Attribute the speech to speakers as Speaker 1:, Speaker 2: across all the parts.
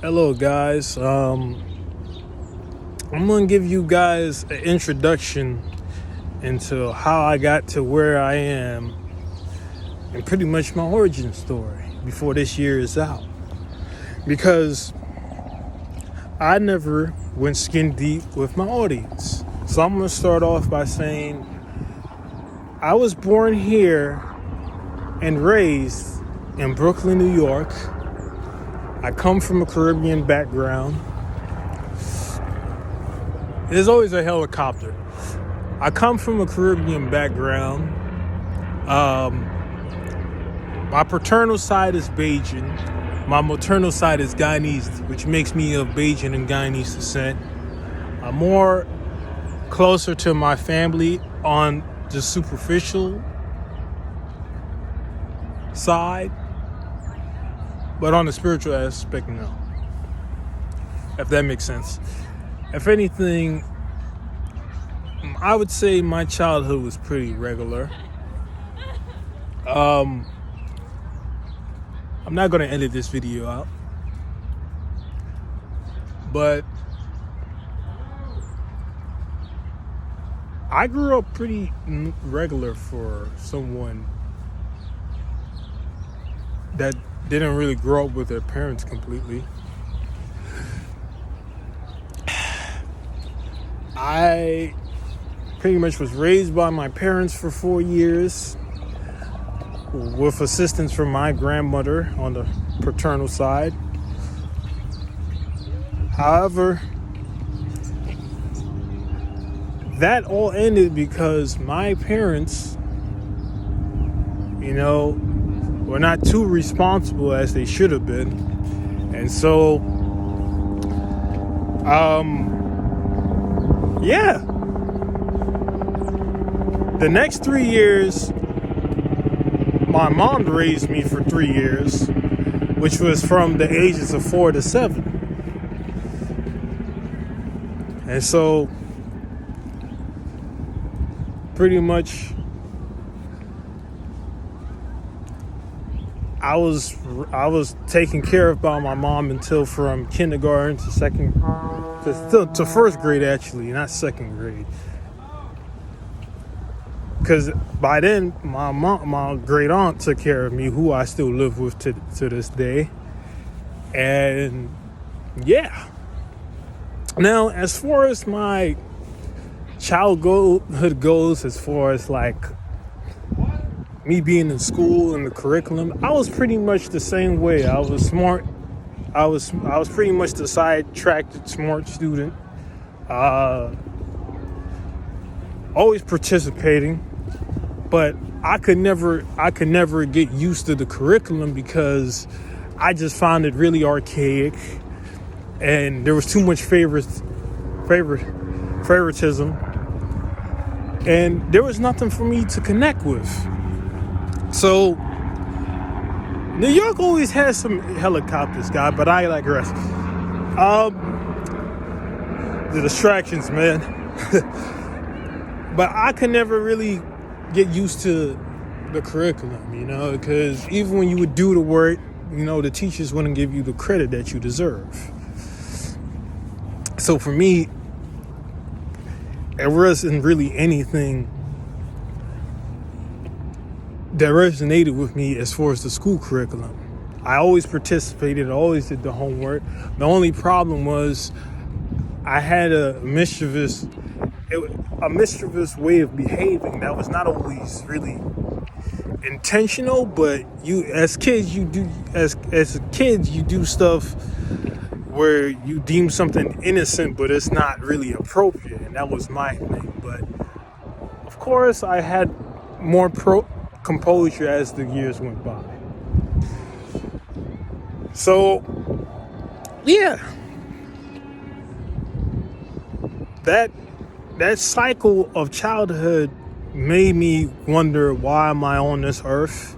Speaker 1: Hello, guys. I'm going to give you guys an introduction into how I got to where I am and pretty much my origin story before this year is out. Because I never went skin deep with my audience. So I'm going to start off by saying I was born here and raised in Brooklyn, New York. I come from a Caribbean background. There's always a helicopter. I come from a Caribbean background. My paternal side is Bajan. My maternal side is Guyanese, which makes me of Bajan and Guyanese descent. I'm more closer to my family on the superficial side, but on the spiritual aspect, no. If that makes sense. If anything, I would say my childhood was pretty regular. I'm not going to edit this video out, but I grew up pretty regular for someone that didn't really grow up with their parents completely. I pretty much was raised by my parents for 4 years with assistance from my grandmother on the paternal side. However, that all ended because my parents, were not too responsible as they should have been. And so, the next 3 years, my mom raised me for 3 years, which was from the ages of 4 to 7. And so, pretty much, I was taken care of by my mom until from kindergarten to first grade, actually, not second grade. Because by then, my great aunt took care of me, who I still live with to this day. And yeah. Now, as far as my childhood goes, as far as like me being in school and the curriculum, I was pretty much the same way. I was smart. I was pretty much the sidetracked smart student. Always participating, but I could never get used to the curriculum because I just found it really archaic, and there was too much favoritism, and there was nothing for me to connect with. So New York always has some helicopters, guy, but I digress. The distractions, man. But I could never really get used to the curriculum, because even when you would do the work, the teachers wouldn't give you the credit that you deserve. So for me, it wasn't really anything that resonated with me as far as the school curriculum. I always participated, I always did the homework. The only problem was I had a mischievous way of behaving that was not always really intentional, but as kids you do stuff where you deem something innocent, but it's not really appropriate, and that was my thing. But of course, I had more composure as the years went by. So, yeah, that cycle of childhood made me wonder, why am I on this earth?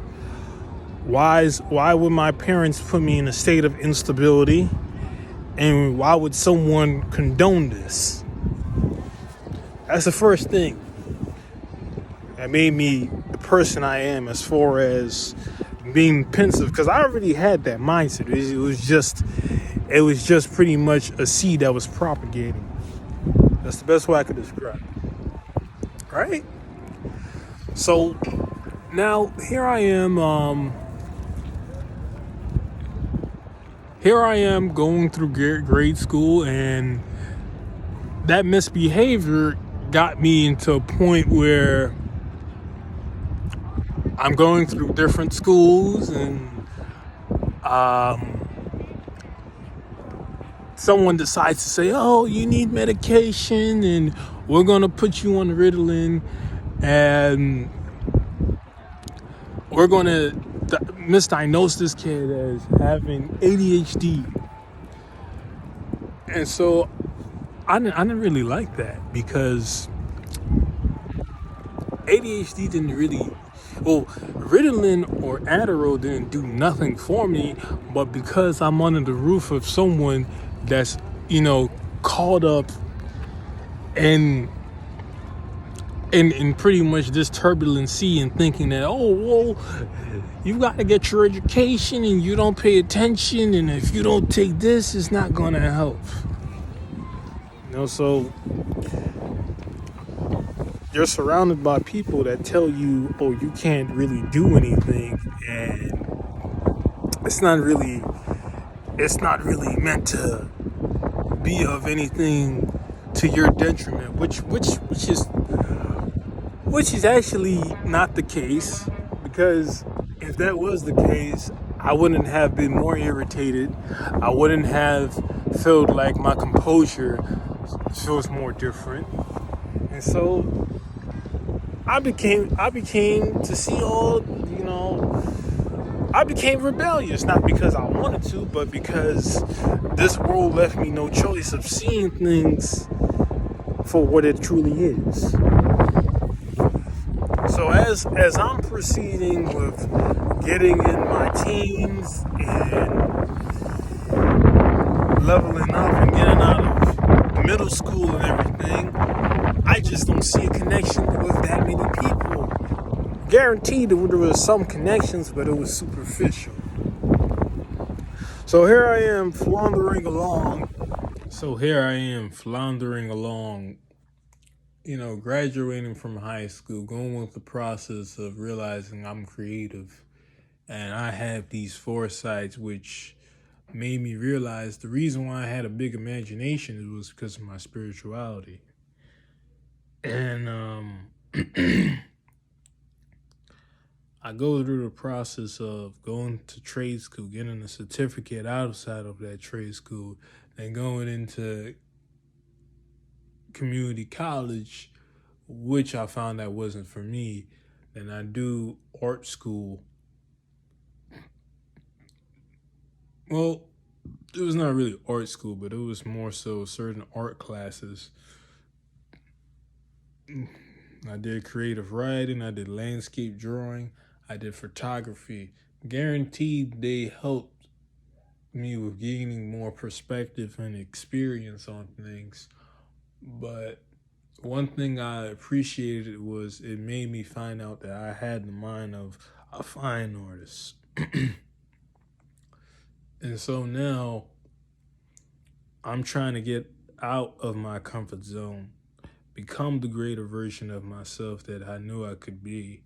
Speaker 1: Why would my parents put me in a state of instability? And why would someone condone this? That's the first thing that made me the person I am as far as being pensive, because I already had that mindset. It was just pretty much a seed that was propagating. That's the best way I could describe it. Right? So now here I am going through grade school, and that misbehavior got me into a point where I'm going through different schools, and someone decides to say, oh, you need medication, and we're going to put you on Ritalin, and we're going to misdiagnose this kid as having ADHD. And so I didn't really like that, because ADHD didn't really, well, Ritalin or Adderall didn't do nothing for me, but because I'm under the roof of someone that's, caught up in pretty much this turbulent sea, and thinking that, oh, well, you got to get your education and you don't pay attention, and if you don't take this, it's not going to help. So you're surrounded by people that tell you, oh, you can't really do anything, and it's not really meant to be of anything to your detriment, which is actually not the case, because if that was the case, I wouldn't have been more irritated. I wouldn't have felt like my composure feels more different. And so I became to see all, I became rebellious, not because I wanted to, but because this world left me no choice of seeing things for what it truly is. So as I'm proceeding with getting in my teens and leveling up and getting out of middle school and everything, I just don't see a connection with that many people. Guaranteed there was some connections, but it was superficial. So here I am floundering along, graduating from high school, going with the process of realizing I'm creative, and I have these foresights which made me realize the reason why I had a big imagination was because of my spirituality. And I go through the process of going to trade school, getting a certificate outside of that trade school, and going into community college, which I found that wasn't for me. Then I do art school. Well, it was not really art school, but it was more so certain art classes. I did creative writing, I did landscape drawing, I did photography. Guaranteed they helped me with gaining more perspective and experience on things. But one thing I appreciated was it made me find out that I had the mind of a fine artist. And so now I'm trying to get out of my comfort zone, become the greater version of myself that I knew I could be,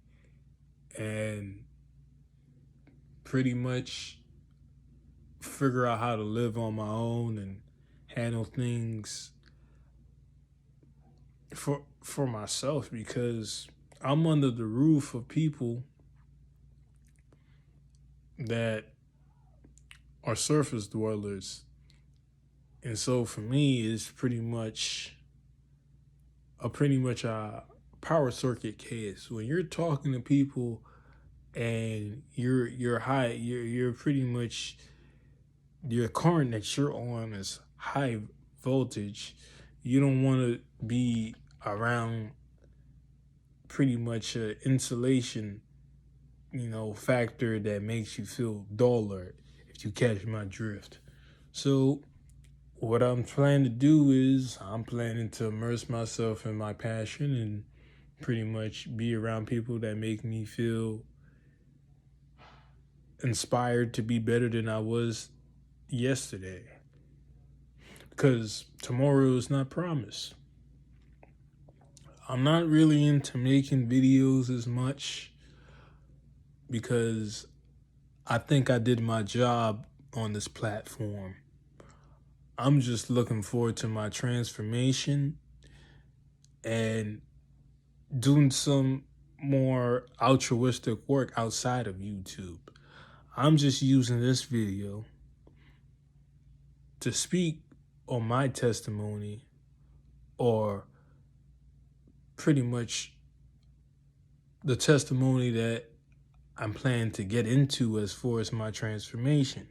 Speaker 1: and pretty much figure out how to live on my own and handle things for myself, because I'm under the roof of people that are surface dwellers. And so for me, it's pretty much a power circuit case. When you're talking to people and you're pretty much, your current that you're on is high voltage. You don't want to be around pretty much an insulation, factor that makes you feel duller, if you catch my drift. So what I'm planning to do is I'm planning to immerse myself in my passion and pretty much be around people that make me feel inspired to be better than I was yesterday. because tomorrow is not promised. I'm not really into making videos as much because I think I did my job on this platform. I'm just looking forward to my transformation and doing some more altruistic work outside of YouTube. I'm just using this video to speak on my testimony, or pretty much the testimony that I'm planning to get into as far as my transformation,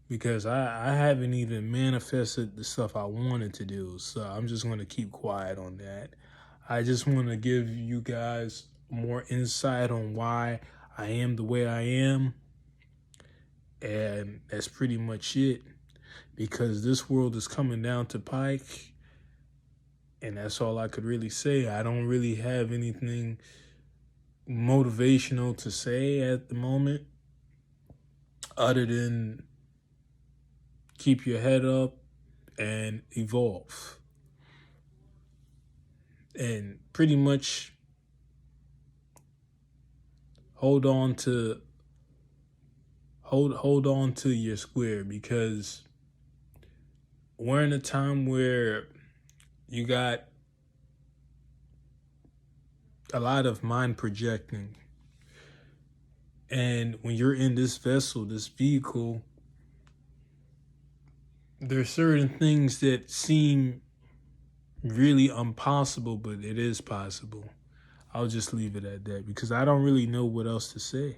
Speaker 1: because I haven't even manifested the stuff I wanted to do. So I'm just going to keep quiet on that. I just want to give you guys more insight on why I am the way I am. And that's pretty much it, because this world is coming down to pike. And that's all I could really say. I don't really have anything motivational to say at the moment, other than keep your head up and evolve. And pretty much hold on to your square, because we're in a time where you got a lot of mind projecting. And when you're in this vessel, this vehicle, there's certain things that seem really impossible, but it is possible. I'll just leave it at that, because I don't really know what else to say.